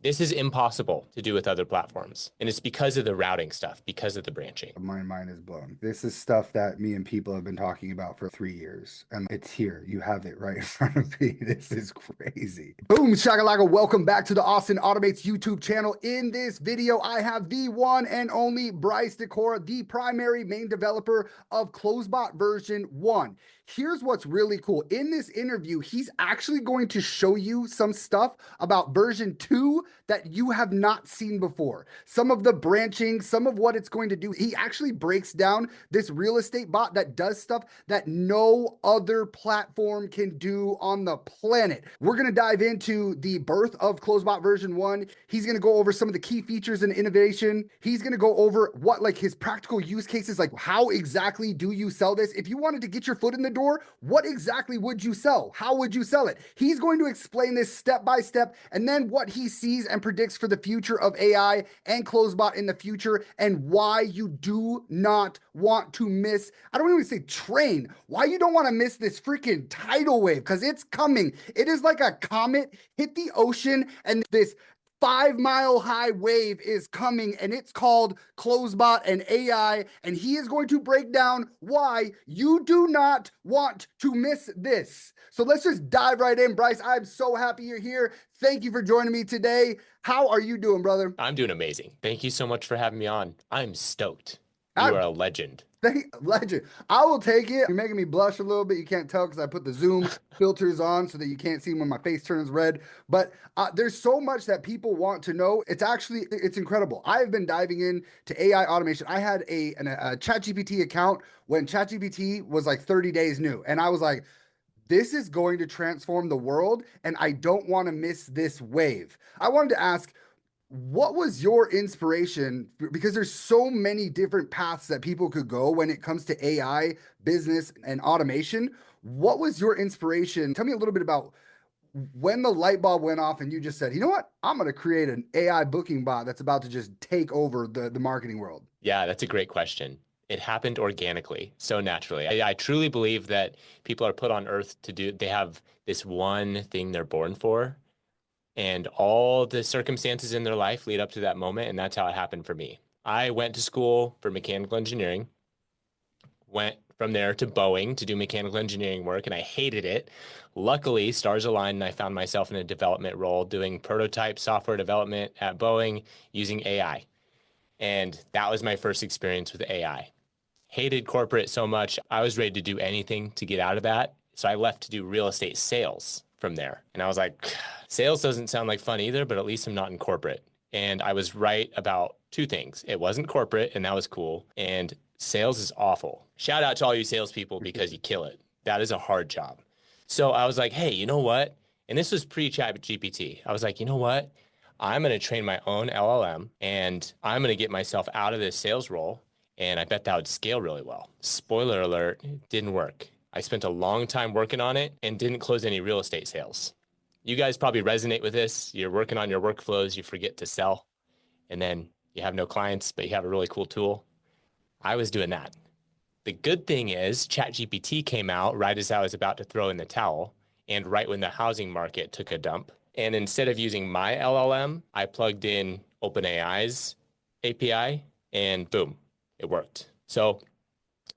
This is impossible to do with other platforms. And it's because of the routing stuff, because of the branching. My mind is blown. This is stuff that me and people have been talking about for 3 years, and it's here. You have it right in front of me. This is crazy. Boom, shakalaka. Welcome back to the Austin Automates YouTube channel. In this video, I have the one and only Bryce Decora, the primary main developer of Closebot version 1. Here's what's really cool. In this interview, he's actually going to show you some stuff about version 2 that you have not seen before. Some of the branching, some of what it's going to do. He actually breaks down this real estate bot that does stuff that no other platform can do on the planet. We're going to dive into the birth of Closebot version 1. He's going to go over some of the key features and innovation. He's going to go over what like his practical use cases, like how exactly do you sell this? If you wanted to get your foot in the door, what exactly would you sell? How would you sell it? He's going to explain this step by step, and then what he sees and predicts for the future of AI and Closebot in the future, and why you do not want to miss, I don't even say train, why you don't want to miss this freaking tidal wave, because it's coming. It is like a comet hit the ocean, and this 5 mile high wave is coming, and it's called Closebot and AI, and he is going to break down why you do not want to miss this. So let's just dive right in. Bryce, I'm so happy you're here. Thank you for joining me today. How are you doing, brother? I'm doing amazing. Thank you so much for having me on. I'm stoked. You are I'm a legend. legend. I will take it. You're making me blush a little bit. You can't tell because I put the zoom filters on so that you can't see when my face turns red. But there's so much that people want to know. It's incredible. I've been diving into AI automation. I had a ChatGPT account when ChatGPT was like 30 days new, and I was like, this is going to transform the world, and I don't want to miss this wave. I wanted to ask, what was your inspiration? Because there's so many different paths that people could go when it comes to AI, business, and automation. What was your inspiration? Tell me a little bit about when the light bulb went off and you just said, you know what? I'm going to create an AI booking bot that's about to just take over the marketing world. Yeah, that's a great question. It happened organically, so naturally. I truly believe that people are put on earth to do, they have this one thing they're born for, and all the circumstances in their life lead up to that moment. And that's how it happened for me. I went to school for mechanical engineering, went from there to Boeing to do mechanical engineering work, and I hated it. Luckily, stars aligned, and I found myself in a development role doing prototype software development at Boeing using AI. And that was my first experience with AI. Hated corporate so much, I was ready to do anything to get out of that. So I left to do real estate sales from there. And I was like, sales doesn't sound like fun either, but at least I'm not in corporate. And I was right about two things. It wasn't corporate, and that was cool. And sales is awful. Shout out to all you salespeople because you kill it. That is a hard job. So I was like, hey, you know what? And this was pre-Chat GPT. I was like, you know what? I'm going to train my own LLM, and I'm going to get myself out of this sales role. And I bet that would scale really well. Spoiler alert, it didn't work. I spent a long time working on it and didn't close any real estate sales. You guys probably resonate with this. You're working on your workflows, you forget to sell, and then you have no clients, but you have a really cool tool. I was doing that. The good thing is ChatGPT came out right as I was about to throw in the towel and right when the housing market took a dump. And instead of using my LLM, I plugged in OpenAI's API, and boom, it worked. So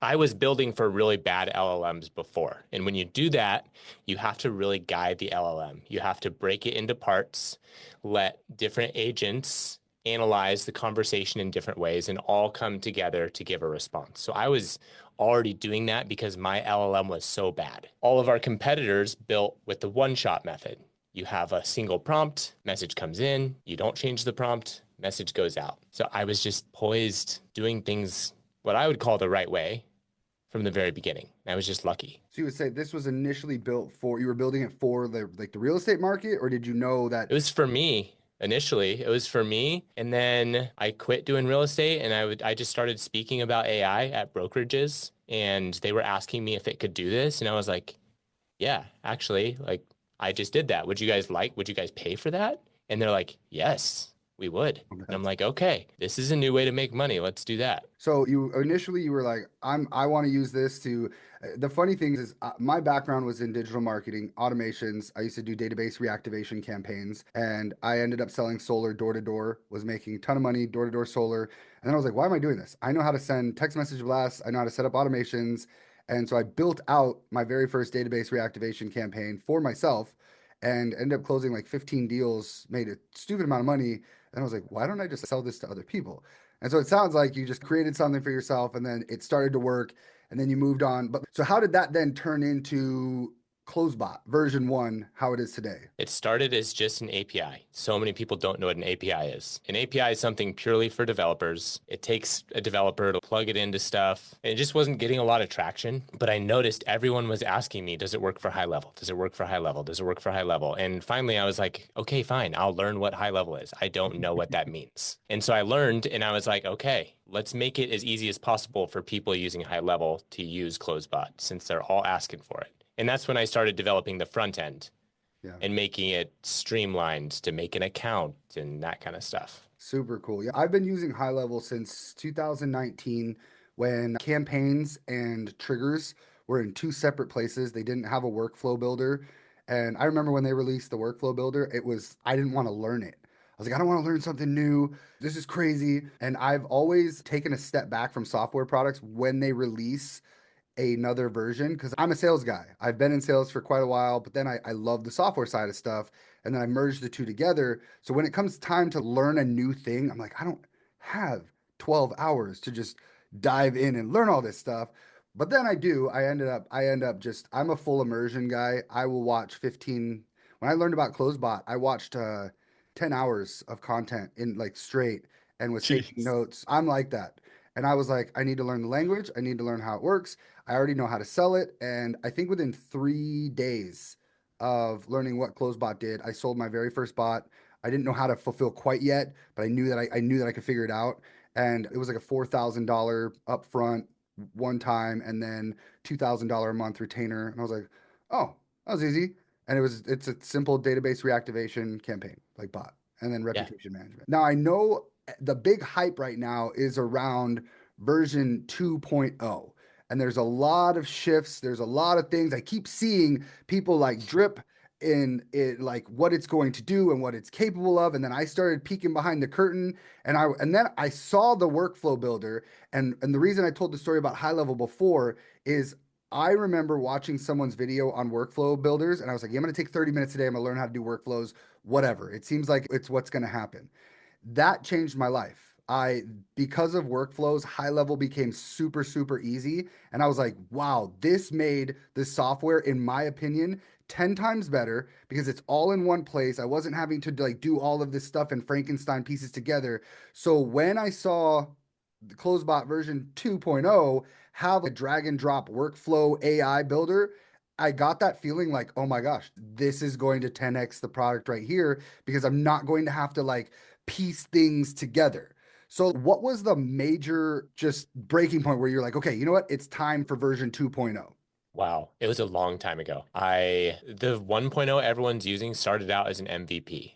I was building for really bad LLMs before. And when you do that, you have to really guide the LLM. You have to break it into parts, let different agents analyze the conversation in different ways and all come together to give a response. So I was already doing that because my LLM was so bad. All of our competitors built with the one-shot method. You have a single prompt, message comes in, you don't change the prompt, message goes out. So I was just poised doing things what I would call the right way from the very beginning. I was just lucky. So you would say this was initially built for, you were building it for the real estate market, or did you know It that? was for me initially. It was for me. And then I quit doing real estate and I just started speaking about AI at brokerages and they were asking me if it could do this. And I was like, yeah, actually, like I just did that. Would you guys pay for that? And they're like, yes. We would. Oh, And I'm that's like, okay, this is a new way to make money. Let's do that. so you were like, I want to use this to. The funny thing is, my background was in digital marketing, automations. I used to do database reactivation campaigns, and I ended up selling solar door to door. Was making a ton of money door to door solar, and then I was like, why am I doing this? I know how to send text message blasts. I know how to set up automations, and so I built out my very first database reactivation campaign for myself, and ended up closing like 15 deals, made a stupid amount of money. And I was like, why don't I just sell this to other people? And so it sounds like you just created something for yourself and then it started to work and then you moved on. But so how did that then turn into Closebot version one, how it is today? It started as just an API. So many people don't know what an API is. An API is something purely for developers. It takes a developer to plug it into stuff. And it just wasn't getting a lot of traction. But I noticed everyone was asking me, does it work for high level? Does it work for high level? Does it work for high level? And finally, I was like, okay, fine. I'll learn what high level is. I don't know what that means. And so I learned and I was like, okay, let's make it as easy as possible for people using high level to use Closebot since they're all asking for it. And that's when I started developing the front end Yeah. and making it streamlined to make an account and that kind of stuff. Super cool. Yeah, I've been using high level since 2019 when campaigns and triggers were in two separate places. They didn't have a workflow builder. And I remember when they released the workflow builder, I didn't want to learn it. I was like, I don't want to learn something new. This is crazy. And I've always taken a step back from software products when they release another version because I'm a sales guy. I've been in sales for quite a while, but then I love the software side of stuff. And then I merged the two together. So when it comes time to learn a new thing, I'm like, I don't have 12 hours to just dive in and learn all this stuff. But then I do. I end up just, I'm a full immersion guy. I will watch 15. When I learned about Closebot, I watched 10 hours of content in like straight and was taking Jeez. notes. I'm like that. And I was like, I need to learn the language. I need to learn how it works. I already know how to sell it. And I think within 3 days of learning what Closebot did, I sold my very first bot. I didn't know how to fulfill quite yet, but I knew that I could figure it out. And it was like a $4,000 upfront one time and then $2,000 a month retainer. And I was like, oh, that was easy. And it's a simple database reactivation campaign, like bot, and then Yeah. reputation management. Now I know the big hype right now is around version 2.0. And there's a lot of shifts. There's a lot of things. I keep seeing people like drip in it, like what it's going to do and what it's capable of. And then I started peeking behind the curtain, and then I saw the workflow builder. And the reason I told the story about high level before is I remember watching someone's video on workflow builders, and I was like, yeah, I'm going to take 30 minutes today. I'm going to learn how to do workflows, whatever. It seems like it's what's going to happen. That changed my life. Because of workflows, high level became super, super easy. And I was like, wow, this made the software, in my opinion, 10 times better because it's all in one place. I wasn't having to like do all of this stuff and Frankenstein pieces together. So when I saw the Closebot version 2.0 have a drag and drop workflow AI builder, I got that feeling like, oh my gosh, this is going to 10x the product right here because I'm not going to have to like piece things together. So, what was the major just breaking point where you're like, okay, you know what? It's time for version 2.0? Wow. It was a long time ago. The 1.0 everyone's using started out as an MVP,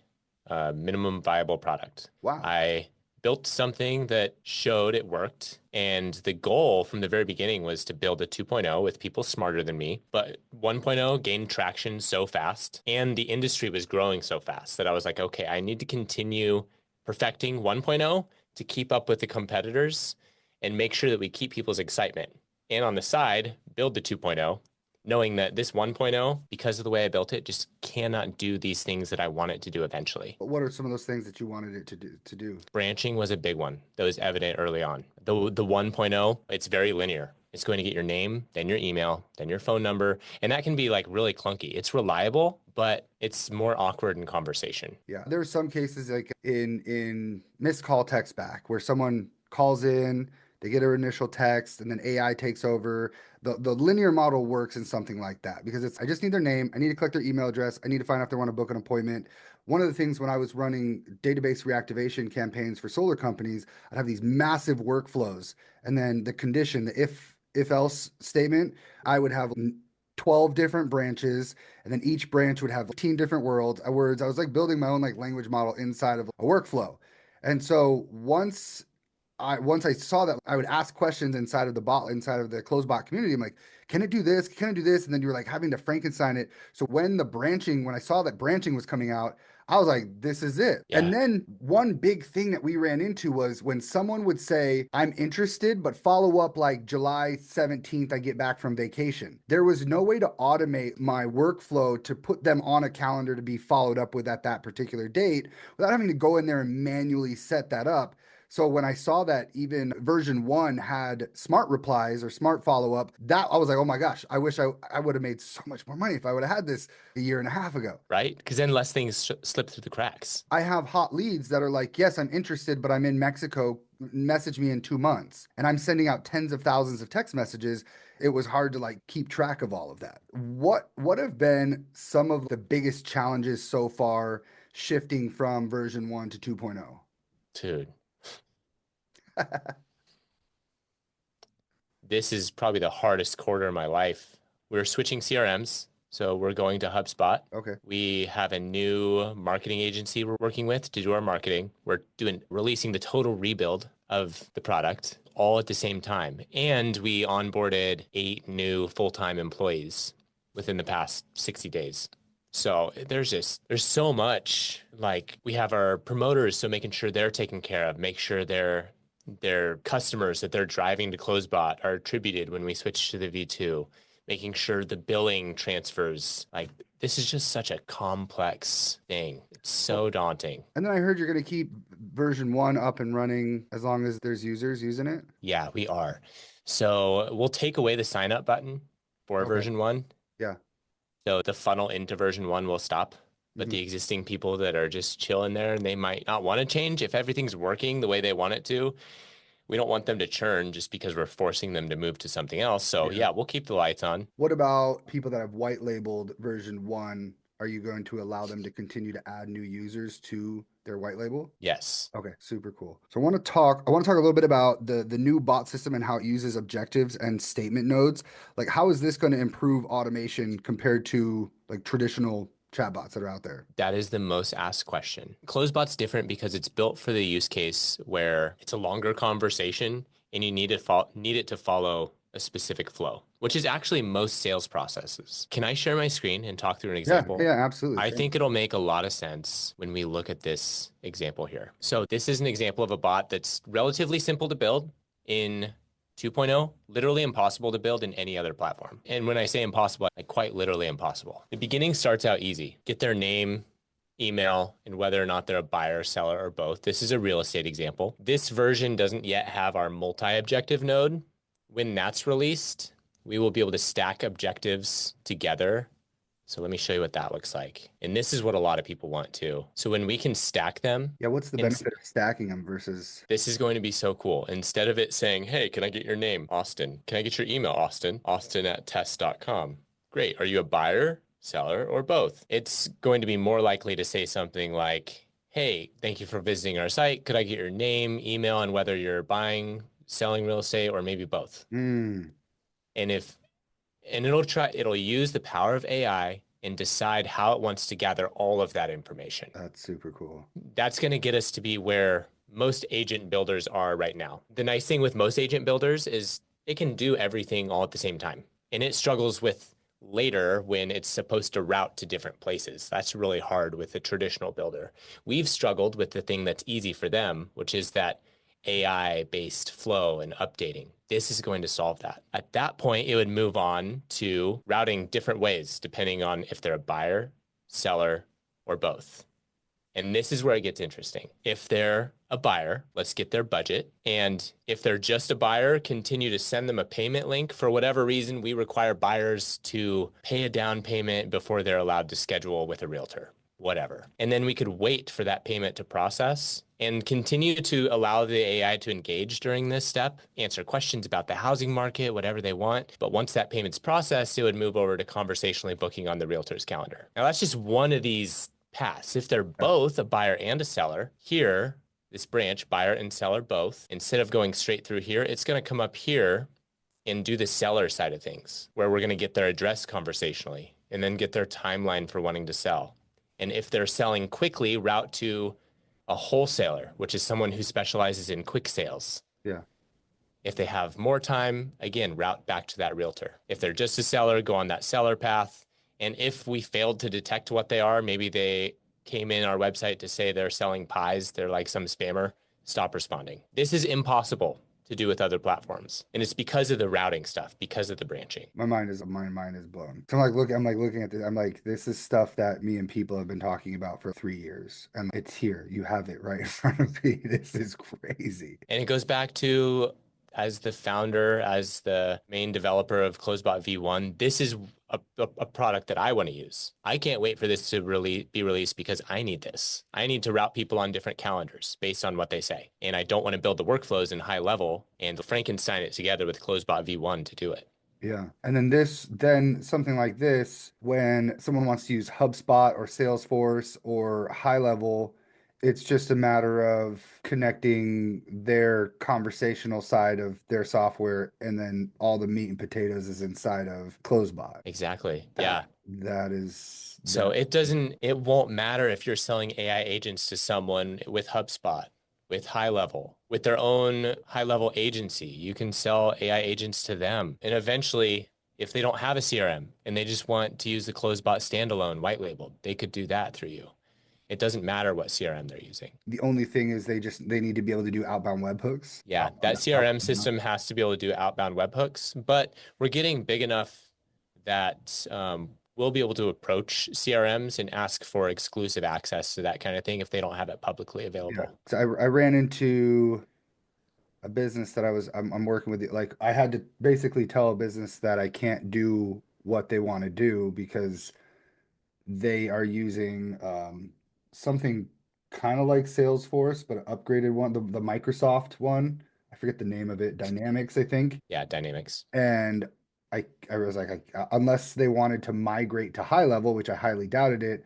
minimum viable product. Wow. I built something that showed it worked. And the goal from the very beginning was to build a 2.0 with people smarter than me. But 1.0 gained traction so fast and the industry was growing so fast that I was like, okay, I need to continue perfecting 1.0 to keep up with the competitors and make sure that we keep people's excitement. And on the side, build the 2.0, knowing that this 1.0, because of the way I built it, just cannot do these things that I want it to do eventually. But what are some of those things that you wanted it to do? Branching was a big one that was evident early on. The 1.0, it's very linear. It's going to get your name, then your email, then your phone number, and that can be like really clunky. It's reliable, but it's more awkward in conversation. Yeah, there are some cases like in missed call text back where someone calls in, they get an initial text, and then AI takes over. The linear model works in something like that because it's I just need their name, I need to collect their email address, I need to find out if they want to book an appointment. One of the things when I was running database reactivation campaigns for solar companies, I'd have these massive workflows, and then the condition, the if else statement, I would have 12 different branches, and then each branch would have 15 different words. I was like building my own like language model inside of a workflow. And so once I saw that, I would ask questions inside of the bot, inside of the Closebot community. I'm like, can it do this? Can it do this? And then you were like having to Frankenstein it. So when I saw that branching was coming out, I was like, this is it. And Yeah. then one big thing that we ran into was when someone would say, I'm interested, but follow up like July 17th, I get back from vacation. There was no way to automate my workflow to put them on a calendar to be followed up with at that particular date without having to go in there and manually set that up. So when I saw that even version one had smart replies or smart follow up, that I was like, oh my gosh, I wish I would have made so much more money if I would have had this a year and a half ago. Right? Because then less things slip through the cracks. I have hot leads that are like, yes, I'm interested, but I'm in Mexico. Message me in 2 months. And I'm sending out tens of thousands of text messages. It was hard to like keep track of all of that. What have been some of the biggest challenges so far shifting from version 1 to 2.0? Dude, this is probably the hardest quarter of my life. We're switching CRMs. So we're going to HubSpot. Okay. We have a new marketing agency we're working with to do our marketing. We're releasing the total rebuild of the product all at the same time. And we onboarded 8 new full-time employees within the past 60 days. So there's so much. Like we have our promoters, so making sure they're taken care of, make sure their customers that they're driving to Closebot are attributed when we switch to the V2, making sure the billing transfers. Like this is just such a complex thing. It's so daunting. And then I heard you're going to keep version 1 up and running as long as there's users using it. Yeah, we are. So we'll take away the sign up button for Okay. version 1. Yeah. So the funnel into version 1 will stop. But Mhm. the existing people that are just chilling there and they might not want to change if everything's working the way they want it to, we don't want them to churn just because we're forcing them to move to something else. So Yeah. yeah, we'll keep the lights on. What about people that have white labeled version 1? Are you going to allow them to continue to add new users to their white label? Yes. Okay, super cool. So I want to talk a little bit about the new bot system and how it uses objectives and statement nodes. Like how is this going to improve automation compared to like traditional chatbots that are out there? That is the most asked question. Closebot's different because it's built for the use case where it's a longer conversation and you need it to follow a specific flow, which is actually most sales processes. Can I share my screen and talk through an example? Yeah, absolutely. I think it'll make a lot of sense when we look at this example here. So this is an example of a bot that's relatively simple to build in 2.0, literally impossible to build in any other platform. And when I say impossible, like quite literally impossible. The beginning starts out easy. Get their name, email, and whether or not they're a buyer, seller, or both. This is a real estate example. This version doesn't yet have our multi-objective node. When that's released, we will be able to stack objectives together. So let me show you what that looks like. And this is what a lot of people want too. So when we can stack them. Yeah, what's the benefit of stacking them versus? This is going to be so cool. Instead of it saying, hey, can I get your name, Austin? Can I get your email, Austin? Austin@test.com. Great. Are you a buyer, seller, or both? It's going to be more likely to say something like, hey, thank you for visiting our site. Could I get your name, email, and whether you're buying, selling real estate, or maybe both? Mm. And it'll use the power of AI and decide how it wants to gather all of that information. That's super cool. That's going to get us to be where most agent builders are right now. The nice thing with most agent builders is they can do everything all at the same time. And it struggles with later when it's supposed to route to different places. That's really hard with a traditional builder. We've struggled with the thing that's easy for them, which is that AI-based flow and updating. This is going to solve that. At that point, it would move on to routing different ways, depending on if they're a buyer, seller, or both. And this is where it gets interesting. If they're a buyer, let's get their budget. And if they're just a buyer, continue to send them a payment link. For whatever reason, we require buyers to pay a down payment before they're allowed to schedule with a realtor, whatever. And then we could wait for that payment to process and continue to allow the AI to engage during this step, answer questions about the housing market, whatever they want. But once that payment's processed, it would move over to conversationally booking on the realtor's calendar. Now, that's just one of these paths. If they're both a buyer and a seller, here, this branch, buyer and seller both, instead of going straight through here, it's going to come up here and do the seller side of things, where we're going to get their address conversationally and then get their timeline for wanting to sell. And if they're selling quickly, route to a wholesaler, which is someone who specializes in quick sales. Yeah. If they have more time, again, route back to that realtor. If they're just a seller, go on that seller path. And if we failed to detect what they are, maybe they came in our website to say they're selling pies, they're like some spammer, stop responding. This is impossible to do with other platforms. And it's because of the routing stuff, because of the branching. My mind is blown. So I'm like looking at this. I'm like, this is stuff that me and people have been talking about for 3 years, and it's here. You have it right in front of me. This is crazy. And it goes back to, as the founder, as the main developer of Closebot V1, this is a product that I want to use. I can't wait for this to really be released because I need this. I need to route people on different calendars based on what they say. And I don't want to build the workflows in high level and Frankenstein it together with Closebot V1 to do it. Yeah. And then something like this, when someone wants to use HubSpot or Salesforce or high level, it's just a matter of connecting their conversational side of their software, and then all the meat and potatoes is inside of Closebot. Exactly. That Yeah. that is So that it won't matter if you're selling AI agents to someone with HubSpot, with high level, with their own high level agency. You can sell AI agents to them. And eventually, if they don't have a CRM and they just want to use the Closebot standalone white labeled, they could do that through you. It doesn't matter what CRM they're using. the only thing is they need to be able to do outbound webhooks. Yeah, that CRM system has to be able to do outbound webhooks, but we're getting big enough that we'll be able to approach CRMs and ask for exclusive access to that kind of thing if they don't have it publicly Yeah. available. So I ran into a business that I'm working with. Like I had to basically tell a business that I can't do what they want to do because they are using something kind of like Salesforce, but an upgraded one, the Microsoft one. I forget the name of it, Dynamics, I think. Yeah, Dynamics. And I was like, unless they wanted to migrate to high level, which I highly doubted it,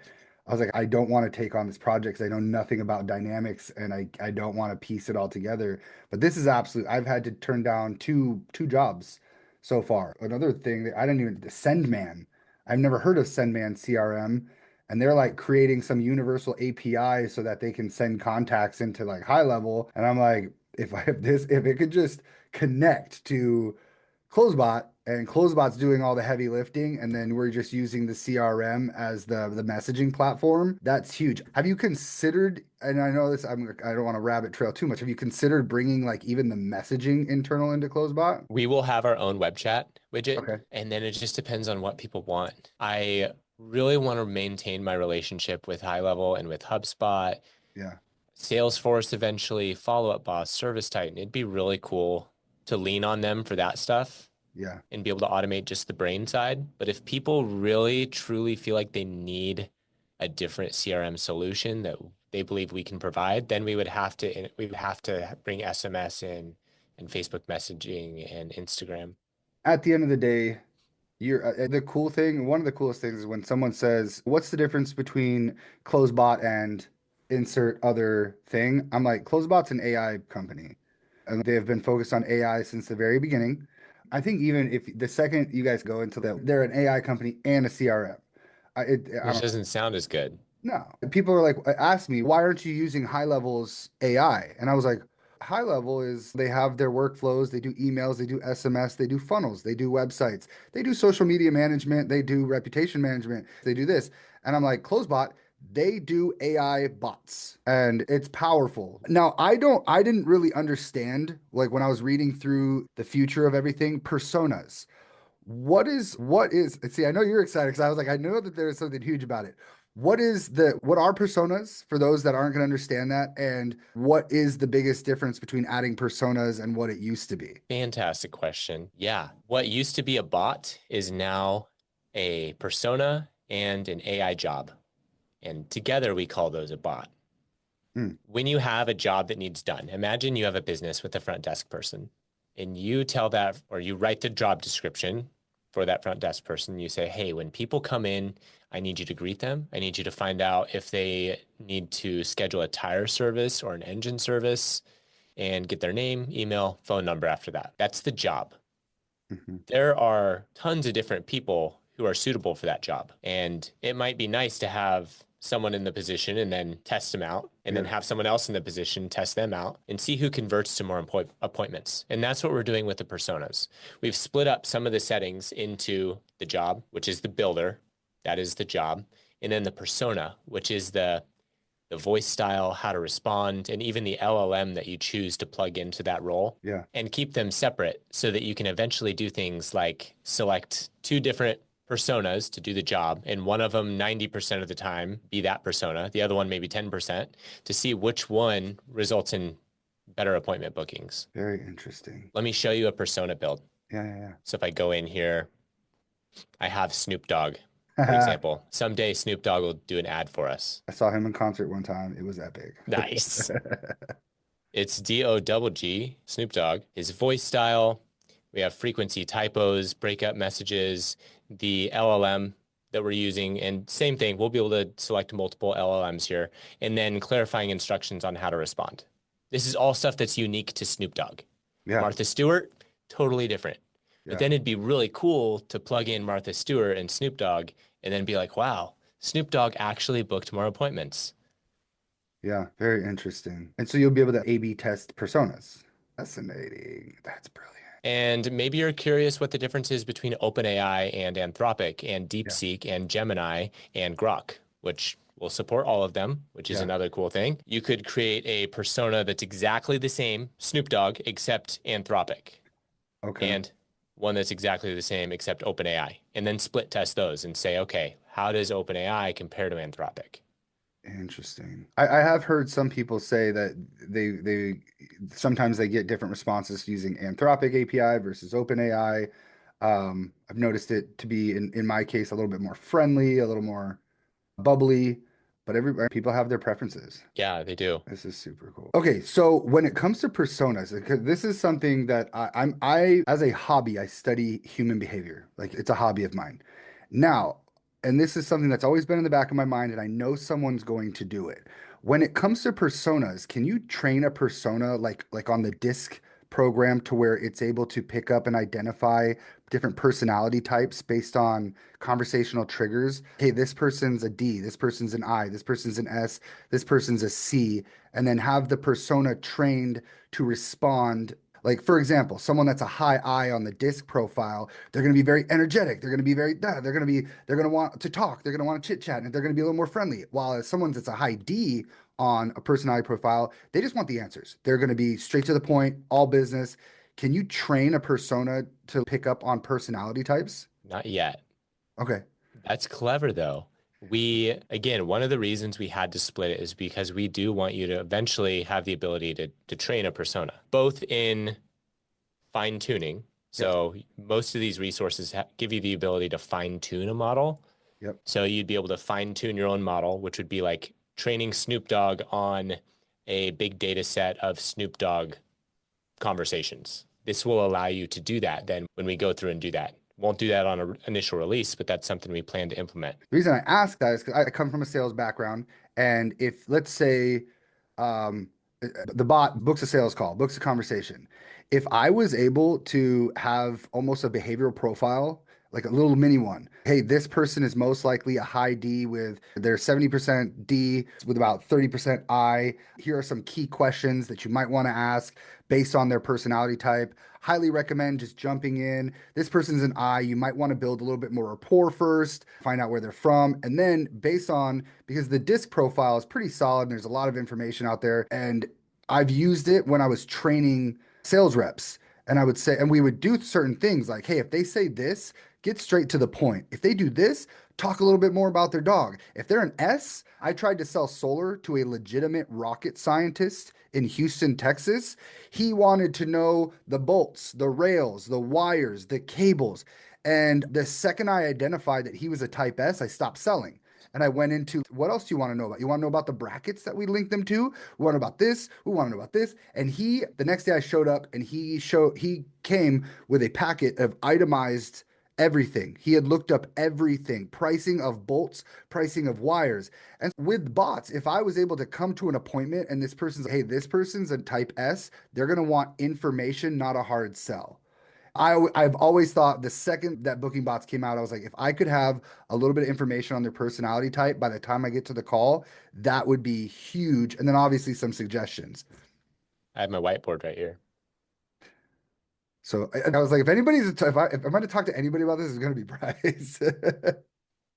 I was like, I don't want to take on this project because I know nothing about dynamics and I don't want to piece it all together. But this is absolute. I've had to turn down two jobs so far. Another thing that I didn't even Sendman. I've never heard of Sendman CRM, and they're like creating some universal API so that they can send contacts into like high level. And I'm like, if it could just connect to Closebot, and Closebot's doing all the heavy lifting, and then we're just using the CRM as the messaging platform. That's huge. Have you considered, and I know this, I don't want to rabbit trail too much. Have you considered bringing like even the messaging internal into Closebot? We will have our own web chat widget, Okay. and then it just depends on what people want. I really want to maintain my relationship with High Level and with HubSpot, Yeah. Salesforce eventually, Follow Up Boss, Service Titan. It'd be really cool to lean on them for that stuff Yeah. and be able to automate just the brain side. But if people really truly feel like they need a different CRM solution that they believe we can provide, then we would have to bring SMS in and Facebook messaging and Instagram. At the end of the day, you're the cool thing. One of the coolest things is when someone says, "What's the difference between Closebot and insert other thing?" I'm like, Closebot's an AI company, and they have been focused on AI since the very beginning. I think even if the second you guys go into that, they're an AI company and a CRM. I Which don't doesn't sound as good. know. People are like, ask me, why aren't you using High Level's AI? And I was like, High Level is they have their workflows, they do emails, they do SMS, they do funnels, they do websites, they do social media management, they do reputation management, they do this. And I'm like, Closebot, they do AI bots and it's powerful. Now, I didn't really understand, like when I was reading through the future of everything, personas. What is see, I know you're excited because I was like, I know that there's something huge about it. What are personas for those that aren't going to understand that? And what is the biggest difference between adding personas and what it used to be? Fantastic question. Yeah. What used to be a bot is now a persona and an AI job. And together we call those a bot. Hmm. When you have a job that needs done, imagine you have a business with a front desk person and you tell that, or you write the job description for that front desk person. You say, hey, when people come in, I need you to greet them. I need you to find out if they need to schedule a tire service or an engine service and get their name, email, phone number after that. That's the job. Hmm. There are tons of different people who are suitable for that job. And it might be nice to have someone in the position and then test them out, and then Yeah. have someone else in the position test them out and see who converts to more appointments. And that's what we're doing with the personas. We've split up some of the settings into the job, which is the builder, that is the job, and then the persona, which is the voice style, how to respond, and even the LLM that you choose to plug into that role, Yeah. and keep them separate so that you can eventually do things like select two different personas to do the job, and one of them 90% of the time be that persona, the other one maybe 10%, to see which one results in better appointment bookings. Very interesting. Let me show you a persona build. Yeah, yeah, So if I go in here, I have Snoop Dogg, for yeah. example. Someday Snoop Dogg will do an ad for us. I saw him in concert one time. It was epic. Nice. It's DOGG, Snoop Dogg. His voice style, we have frequency typos, breakup messages, the LLM that we're using, and same thing, we'll be able to select multiple LLMs here, and then clarifying instructions on how to respond. This is all stuff that's unique to Snoop Dogg. Yeah, Martha Stewart, totally different. But yeah, then it'd be really cool to plug in Martha Stewart and Snoop Dogg and then be like, wow, Snoop Dogg actually booked more appointments. yeah. Very interesting. And so you'll be able to A/B test personas. Fascinating. That's brilliant. And maybe you're curious what the difference is between OpenAI and Anthropic and Yeah, DeepSeek and Gemini and Grok, which will support all of them, which is yeah. another cool thing. You could create a persona that's exactly the same, Snoop Dogg, except Anthropic, Okay. and one that's exactly the same except OpenAI, and then split test those and say, okay, how does OpenAI compare to Anthropic? Interesting. I have heard some people say that they sometimes they get different responses using Anthropic API versus OpenAI. I've noticed it to be in my case a little bit more friendly, a little more bubbly, but every people have their preferences. Yeah, they do. This is super cool. Okay, so when it comes to personas, because this is something that I as a hobby, I study human behavior. Like it's a hobby of mine. Now, and this is something that's always been in the back of my mind, and I know someone's going to do it. When it comes to personas, can you train a persona like on the disc program to where it's able to pick up and identify different personality types based on conversational triggers? Hey, this person's a D, this person's an I, this person's an S, this person's a C, and then have the persona trained to respond. Like, for example, someone that's a high I on the disc profile, they're going to be very energetic. They're going to be they're going to want to talk. They're going to want to chit chat, and they're going to be a little more friendly. While as someone that's a high D on a personality profile, they just want the answers. They're going to be straight to the point, all business. Can you train a persona to pick up on personality types? Not yet. Okay. That's clever though. Again, one of the reasons we had to split it is because we do want you to eventually have the ability to train a persona, both in fine tuning. Yes. So most of these resources give you the ability to fine tune a model. Yep. So you'd be able to fine tune your own model, which would be like training Snoop Dogg on a big data set of Snoop Dogg conversations. This will allow you to do that then when we go through and do that. Won't do that on an initial release, but that's something we plan to implement. The reason I ask that is because I come from a sales background, and if let's say um, the bot books a sales call, books a conversation, if I was able to have almost a behavioral profile, like a little mini one, hey, this person is most likely a high D with their 70% D with about 30% I. Here are some key questions that you might want to ask based on their personality type. Highly recommend just jumping in. This person's an I. You might want to build a little bit more rapport first, find out where they're from. And then based on, because the disc profile is pretty solid and there's a lot of information out there. And I've used it when I was training sales reps. And I would say, and we would do certain things like, hey, if they say this, get straight to the point. If they do this, talk a little bit more about their dog. If they're an S, I tried to sell solar to a legitimate rocket scientist in Houston, Texas. He wanted to know the bolts, the rails, the wires, the cables. And the second I identified that he was a type S, I stopped selling. And I went into what else do you want to know about? You want to know about the brackets that we link them to? We want to know about this. We want to know about this. And the next day I showed up and he came with a packet of itemized everything. He had looked up everything, pricing of bolts, pricing of wires. And with bots, if I was able to come to an appointment and this person's, hey, this person's a type S, they're going to want information, not a hard sell. I've always thought the second that booking bots came out, I was like, if I could have a little bit of information on their personality type by the time I get to the call, that would be huge. And then obviously some suggestions. I have my whiteboard right here. So I was like, if I'm going to talk to anybody about this, it's going to be Bryce.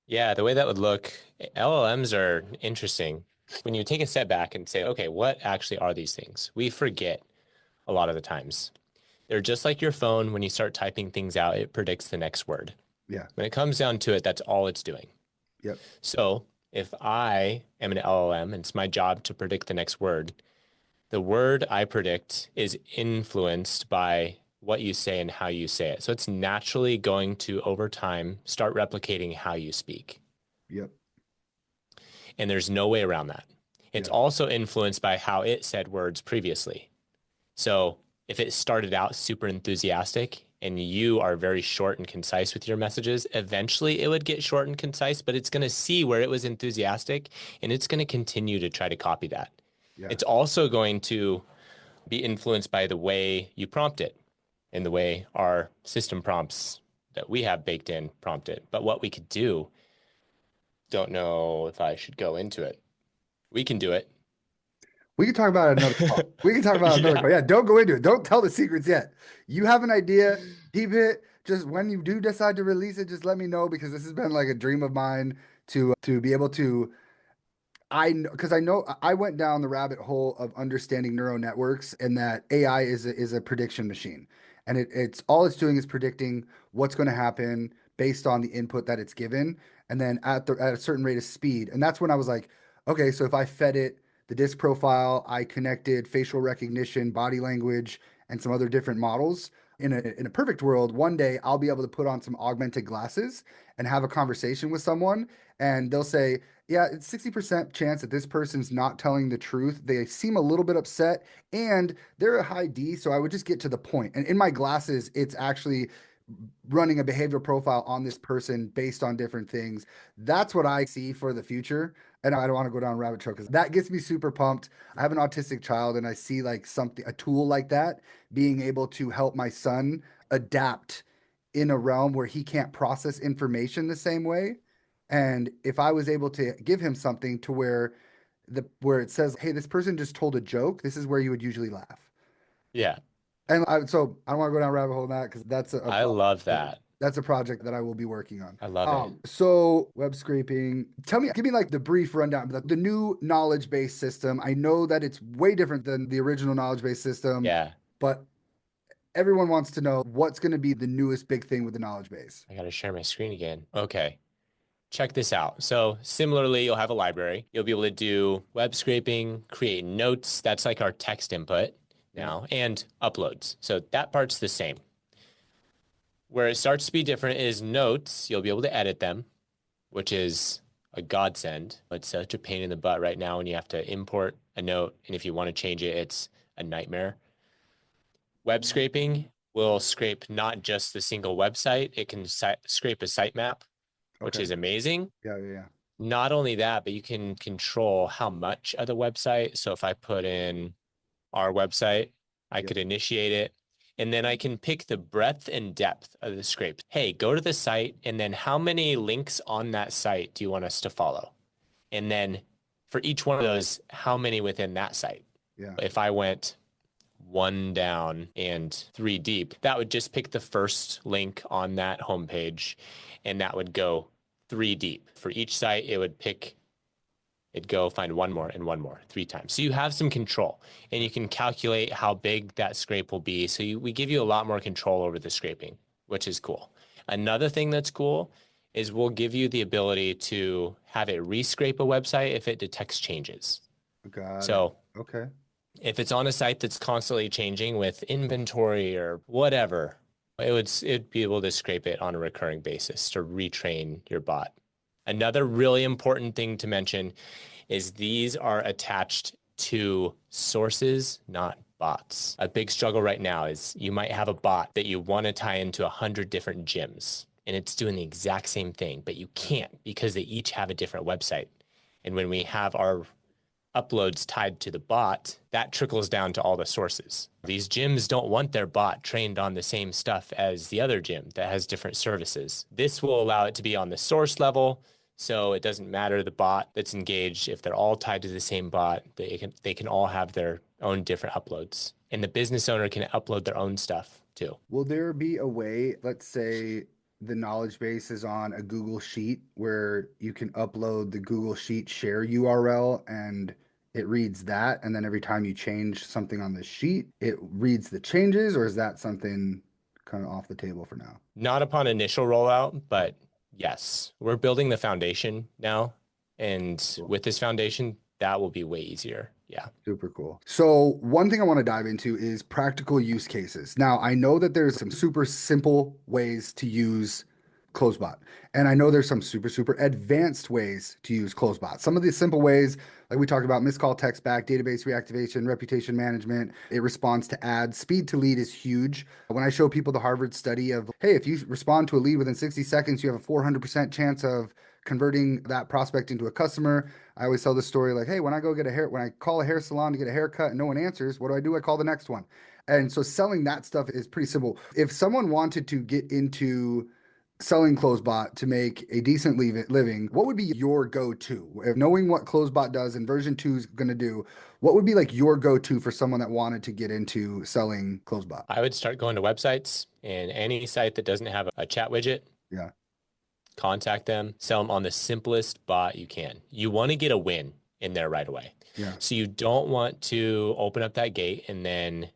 Yeah, the way that would look, LLMs are interesting. When you take a step back and say, okay, what actually are these things? We forget a lot of the times. They're just like your phone. When you start typing things out, it predicts the next word. Yeah. When it comes down to it, that's all it's doing. Yep. So if I am an LLM and it's my job to predict the next word, the word I predict is influenced by what you say and how you say it. So it's naturally going to, over time, start replicating how you speak. Yep. And there's no way around that. It's Yeah. also influenced by how it said words previously. So if it started out super enthusiastic and you are very short and concise with your messages, eventually it would get short and concise, but it's going to see where it was enthusiastic and it's going to continue to try to copy that. Yeah. It's also going to be influenced by the way you prompt it and the way our system prompts that we have baked in prompt it. But what we could do, don't know if I should go into it. We can do it. We can talk about it another call. We can talk about it another Yeah. call. Yeah, don't go into it. Don't tell the secrets yet. You have an idea, keep it. Just when you do decide to release it, just let me know because this has been like a dream of mine to be able to because I know I went down the rabbit hole of understanding neural networks and that AI is a prediction machine. And it's all it's doing is predicting what's going to happen based on the input that it's given. And then at a certain rate of speed. And that's when I was like, okay, so if I fed it the disk profile, I connected facial recognition, body language, and some other different models. In a perfect world, one day I'll be able to put on some augmented glasses and have a conversation with someone, and they'll say, yeah, it's 60% chance that this person's not telling the truth. They seem a little bit upset and they're a high D, so I would just get to the point. And in my glasses, it's actually running a behavioral profile on this person based on different things. That's what I see for the future. And I don't want to go down a rabbit trail because that gets me super pumped. I have an autistic child and I see like something, a tool like that being able to help my son adapt in a realm where he can't process information the same way. And if I was able to give him something to where it says, "Hey, this person just told a joke. This is where you would usually laugh." Yeah. So I don't want to go down a rabbit hole on that because I love that. that's a project that I will be working on. I love it. So web scraping. Give me like the brief rundown. The new knowledge base system. I know that it's way different than the original knowledge base system, Yeah. but everyone wants to know what's going to be the newest big thing with the knowledge base. I got to share my screen again. Okay. Check this out. So similarly, you'll have a library. You'll be able to do web scraping, create notes. That's like our text input Yeah. now, and uploads. So that part's the same. Where it starts to be different is notes. You'll be able to edit them, which is a godsend. It's such a pain in the butt right now when you have to import a note. And if you want to change it, it's a nightmare. Web scraping will scrape not just the single website, it can scrape a sitemap, which Okay. is amazing. Yeah, yeah, yeah. Not only that, but you can control how much of the website. So if I put in our website, I Yep. could initiate it. And then I can pick the breadth and depth of the scrape. Hey, go to the site, and then how many links on that site do you want us to follow? And then for each one of those, how many within that site? Yeah. If I went one down and three deep, that would just pick the first link on that homepage, and that would go three deep. For each site, it'd go find one more and one more, three times. So you have some control, and you can calculate how big that scrape will be. So we give you a lot more control over the scraping, which is cool. Another thing that's cool is we'll give you the ability to have it rescrape a website if it detects changes. Got it. So Okay. if it's on a site that's constantly changing with inventory or whatever, it'd be able to scrape it on a recurring basis to retrain your bot. Another really important thing to mention is these are attached to sources, not bots. A big struggle right now is you might have a bot that you want to tie into 100 different gyms, and it's doing the exact same thing, but you can't because they each have a different website. And when we have our uploads tied to the bot, that trickles down to all the sources. These gyms don't want their bot trained on the same stuff as the other gym that has different services. This will allow it to be on the source level. So it doesn't matter the bot that's engaged. If they're all tied to the same bot, they can all have their own different uploads. And the business owner can upload their own stuff too. Will there be a way, let's say the knowledge base is on a Google Sheet where you can upload the Google Sheet share URL and it reads that, and then every time you change something on the sheet, it reads the changes, or is that something kind of off the table for now? Not upon initial rollout, but yes, we're building the foundation now. And Cool. with this foundation, that will be way easier. Yeah. Super cool. So one thing I want to dive into is practical use cases. Now, I know that there's some super simple ways to use Closebot, and I know there's some super advanced ways to use Closebot. Some of the simple ways, like we talked about, missed call text back, database reactivation, reputation management, it responds to ads. Speed to lead is huge. When I show people the Harvard study of, hey, if you respond to a lead within 60 seconds, you have a 400% chance of converting that prospect into a customer. I always tell this story like, hey, when I call a hair salon to get a haircut and no one answers, what do? I call the next one. And so selling that stuff is pretty simple. If someone wanted to get into selling Closebot to make a decent living, what would be your go-to? If knowing what Closebot does and version 2 is going to do, what would be like your go-to for someone that wanted to get into selling Closebot? I would start going to websites, and any site that doesn't have a chat widget, Yeah. contact them, sell them on the simplest bot you can. You want to get a win in there right away. Yeah. So you don't want to open up that gate and then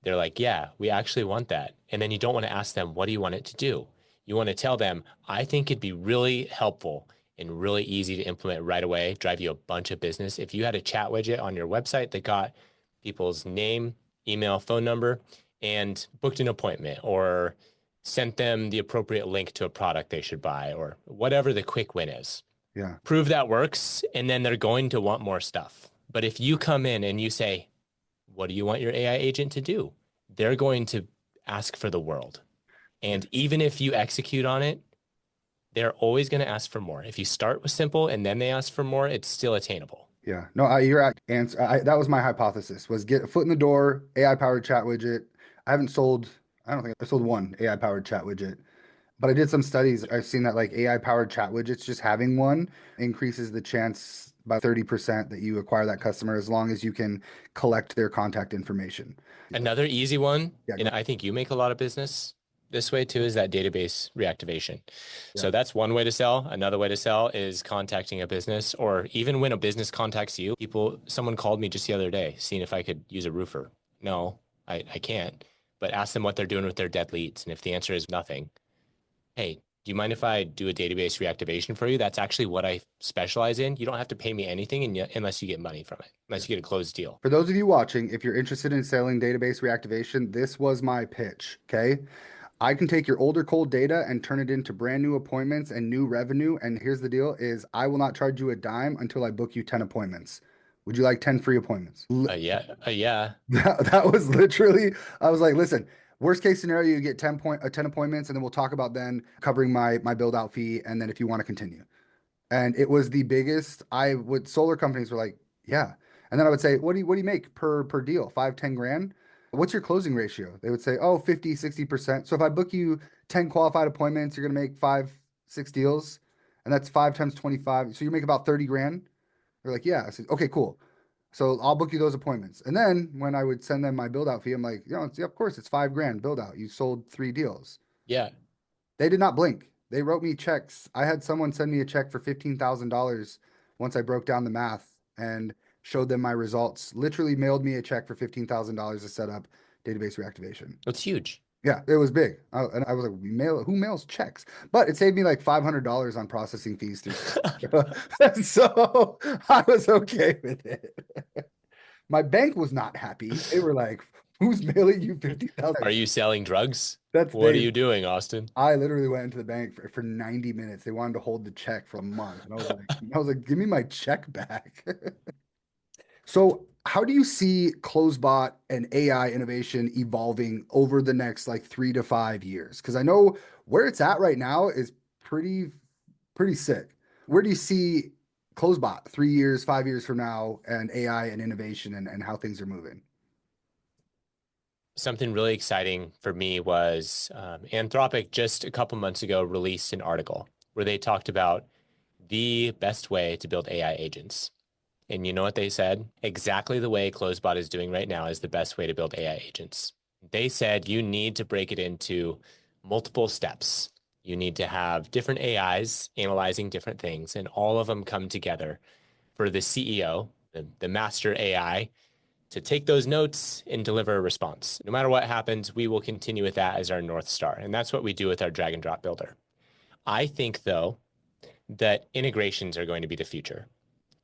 they're like, yeah, we actually want that. And then you don't want to ask them, what do you want it to do? You want to tell them, I think it'd be really helpful and really easy to implement right away, drive you a bunch of business. If you had a chat widget on your website that got people's name, email, phone number, and booked an appointment or sent them the appropriate link to a product they should buy or whatever the quick win is. Yeah. Prove that works, and then they're going to want more stuff. But if you come in and you say, what do you want your AI agent to do? They're going to ask for the world. And even if you execute on it, they're always going to ask for more. If you start with simple and then they ask for more, it's still attainable. Yeah. No, your answer, that was my hypothesis, was get a foot in the door, AI powered chat widget. I don't think I sold one AI powered chat widget, but I did some studies. I've seen that like AI powered chat widgets, just having one increases the chance by 30% that you acquire that customer as long as you can collect their contact information. Another easy one, Yeah. and I think you make a lot of business this way too, is that database reactivation. Yeah. So that's one way to sell. Another way to sell is contacting a business, or even when a business contacts you. Someone called me just the other day, seeing if I could use a roofer. No, I can't. But ask them what they're doing with their dead leads. And if the answer is nothing, hey, do you mind if I do a database reactivation for you? That's actually what I specialize in. You don't have to pay me anything unless you get money from it, unless you get a closed deal. For those of you watching, if you're interested in selling database reactivation, this was my pitch. Okay. I can take your older cold data and turn it into brand new appointments and new revenue. And here's the deal is I will not charge you a dime until I book you 10 appointments. Would you like 10 free appointments? Yeah. That was literally, I was like, listen, worst case scenario, you get 10 appointments, and then we'll talk about then covering my build out fee. And then if you want to continue. And it was the biggest, solar companies were like, yeah. And then I would say, what do you make per deal? 5, 10 grand? What's your closing ratio? They would say, oh, 50, 60%. So if I book you 10 qualified appointments, you're going to make 5, 6 deals. And that's 5 times 25. So you make about 30 grand. They're like, yeah. I said, okay, cool. So I'll book you those appointments. And then when I would send them my build out fee, I'm like, of course it's 5 grand build out. You sold 3 deals. Yeah. They did not blink. They wrote me checks. I had someone send me a check for $15,000 once I broke down the math and showed them my results. Literally mailed me a check for $15,000 to set up database reactivation. That's huge. Yeah, it was big. And I was like, who mails checks? But it saved me like $500 on processing fees. So I was okay with it. My bank was not happy. They were like, who's mailing you 50,000? Are you selling drugs? What are you doing, Austin? I literally went into the bank for 90 minutes. They wanted to hold the check for a month. And I was like, give me my check back. So how do you see Closebot and AI innovation evolving over the next like 3 to 5 years? Because I know where it's at right now is pretty sick. Where do you see Closebot 3 years, 5 years from now, and AI and innovation and how things are moving? Something really exciting for me was Anthropic just a couple months ago released an article where they talked about the best way to build AI agents. And you know what they said? Exactly the way Closebot is doing right now is the best way to build AI agents. They said you need to break it into multiple steps. You need to have different AIs analyzing different things, and all of them come together for the CEO, the master AI, to take those notes and deliver a response. No matter what happens, we will continue with that as our North Star. And that's what we do with our drag and drop builder. I think, though, that integrations are going to be the future.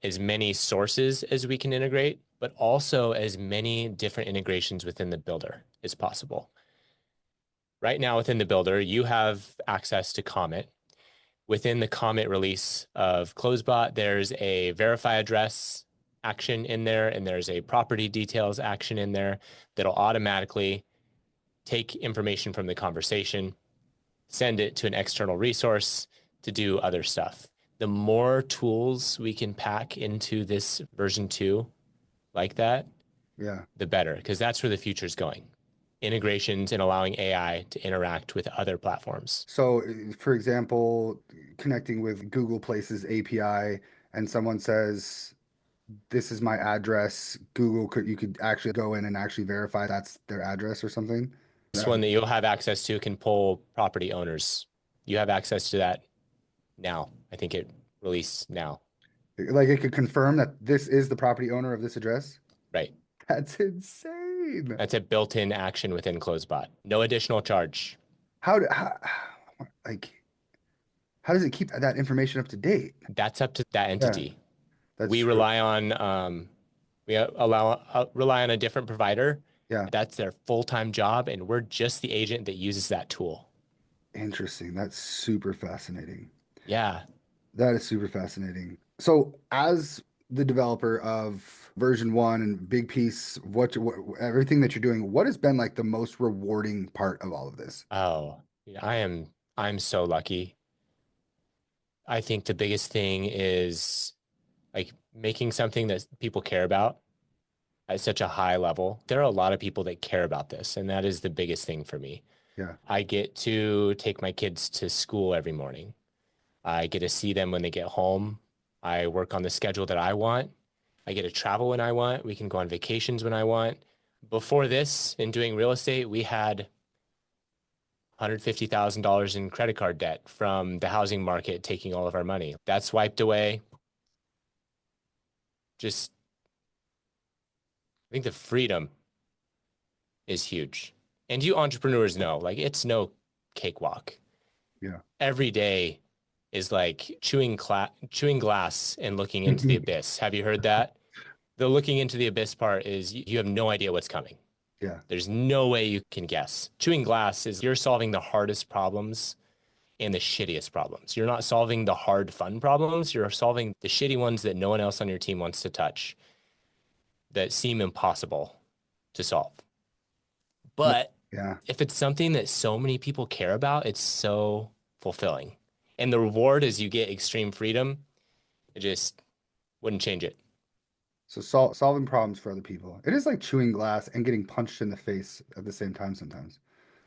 As many sources as we can integrate, but also as many different integrations within the builder as possible. Right now, within the builder, you have access to Comet. Within the Comet release of Closebot, there's a verify address action in there, and there's a property details action in there that'll automatically take information from the conversation, send it to an external resource to do other stuff. The more tools we can pack into this version 2 like that, Yeah. the better, because that's where the future is going. Integrations and allowing AI to interact with other platforms. So, for example, connecting with Google Places API, and someone says, "This is my address." You could actually go in and actually verify that's their address or something. This Yeah. one that you'll have access to can pull property owners. You have access to that now. I think it released now. Like it could confirm that this is the property owner of this address. Right. That's insane. That's a built-in action within Closebot. No additional charge. How like how does it keep that information up to date? That's up to that Yeah, entity. that's We true. rely on rely on a different provider. Yeah, That's their full-time job, and we're just the agent that uses that tool. interesting. That's super fascinating. Yeah. That is super fascinating. So, as the developer of version one and big piece, what everything that you're doing, what has been like the most rewarding part of all of this? Oh, yeah, I'm so lucky. I think the biggest thing is like making something that people care about at such a high level. There are a lot of people that care about this, and that is the biggest thing for me. Yeah, I get to take my kids to school every morning. I get to see them when they get home. I work on the schedule that I want. I get to travel when I want. We can go on vacations when I want. Before this, in doing real estate, we had $150,000 in credit card debt from the housing market taking all of our money. That's wiped away. Just, I think the freedom is huge. And you entrepreneurs know, like, it's no cakewalk. yeah. Every day is like chewing glass and looking into the abyss. Have you heard that? The looking into the abyss part is you have no idea what's coming. Yeah. There's no way you can guess. Chewing glass is you're solving the hardest problems and the shittiest problems. You're not solving the hard, fun problems. You're solving the shitty ones that no one else on your team wants to touch that seem impossible to solve. But Yeah. if it's something that so many people care about, it's so fulfilling. And the reward is you get extreme freedom. It just wouldn't change it. So solving problems for other people. It is like chewing glass and getting punched in the face at the same time sometimes.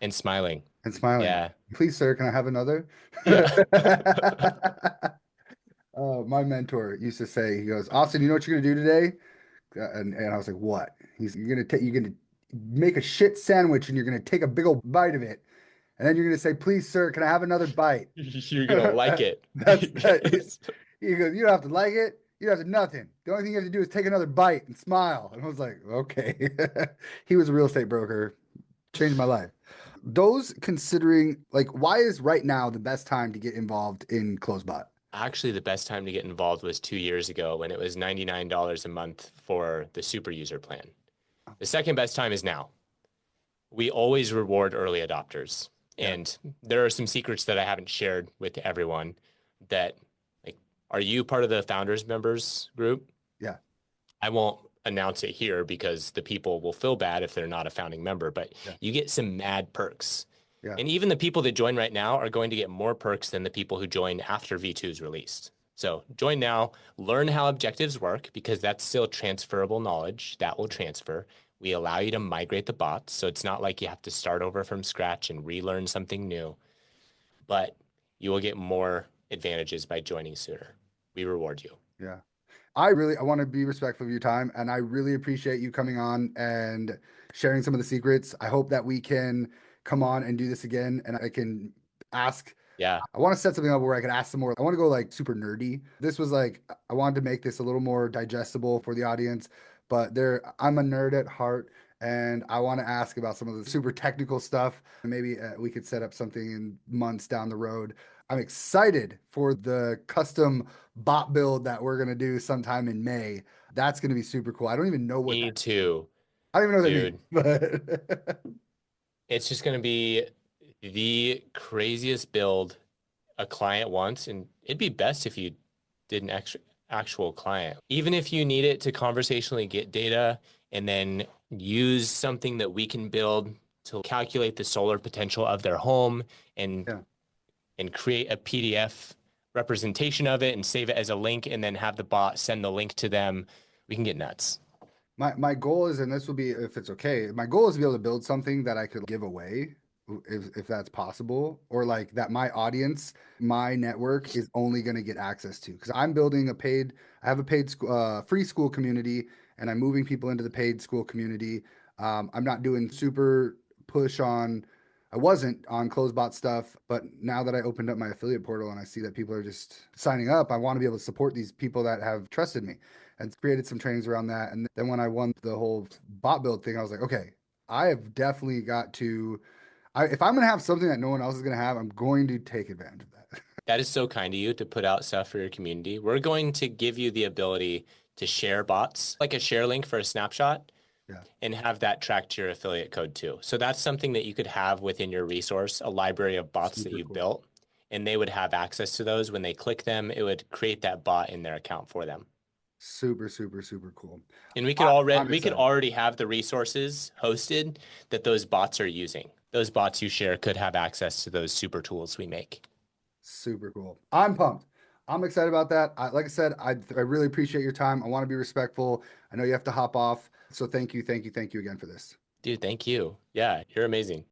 And smiling. And smiling. Yeah. Please, sir, can I have another? Yeah. My mentor used to say, he goes, "Austin, you know what you're gonna do today?" And I was like, "What?" You're gonna make a shit sandwich and you're gonna take a big old bite of it, and then you're gonna say, "Please, sir, can I have another bite?" You're going to like it. That's that. He goes, "You don't have to like it. You don't have to nothing. The only thing you have to do is take another bite and smile." And I was like, "Okay." He was a real estate broker, changed my life. Those considering, like, why is right now the best time to get involved in Closebot? Actually, the best time to get involved was 2 years ago when it was $99 a month for the super user plan. The second best time is now. We always reward early adopters. Yeah. And there are some secrets that I haven't shared with everyone that, like, are you part of the founders members group? Yeah. I won't announce it here because the people will feel bad if they're not a founding member, but Yeah. you get some mad perks. Yeah. And even the people that join right now are going to get more perks than the people who join after V2 is released. So join now, learn how objectives work because that's still transferable knowledge that will transfer. We allow you to migrate the bots. So it's not like you have to start over from scratch and relearn something new, but you will get more advantages by joining sooner. We reward you. Yeah. I want to be respectful of your time, and I really appreciate you coming on and sharing some of the secrets. I hope that we can come on and do this again, and I can ask. Yeah. I want to set something up where I can ask some more. I want to go like super nerdy. This was like I wanted to make this a little more digestible for the audience, but I'm a nerd at heart, and I want to ask about some of the super technical stuff. And maybe we could set up something in months down the road. I'm excited for the custom bot build that we're gonna do sometime in May. That's gonna be super cool. I don't even know what Me that, too, I don't even know what that dude. means, but It's just going to be the craziest build a client wants. And it'd be best if you did an actual client. Even if you need it to conversationally get data and then use something that we can build to calculate the solar potential of their home and yeah. and create a PDF representation of it and save it as a link and then have the bot send the link to them. We can get nuts. My goal is, and this will be if it's okay, my goal is to be able to build something that I could give away if that's possible, or like that my audience, my network is only going to get access to. Because I have a paid free school community, and I'm moving people into the paid school community. I'm not doing super push on. I wasn't on Closebot stuff, but now that I opened up my affiliate portal and I see that people are just signing up, I want to be able to support these people that have trusted me and created some trainings around that. And then when I won the whole bot build thing, I was like, okay, I have definitely got to. If I'm going to have something that no one else is going to have, I'm going to take advantage of that. That is so kind of you to put out stuff for your community. We're going to give you the ability to share bots, like a share link for a snapshot, Yeah, and have that track to your affiliate code too. So that's something that you could have within your resource, a library of bots that super you've cool. built, and they would have access to those. When they click them, it would create that bot in their account for them. Super, super, super cool. And I'm we could excited. already have the resources hosted that those bots are using. Those bots you share could have access to those super tools we make. Super cool. I'm pumped. I'm excited about that. Like I said, I really appreciate your time. I want to be respectful. I know you have to hop off. So thank you, thank you, thank you again for this. Dude, thank you. Yeah, you're amazing.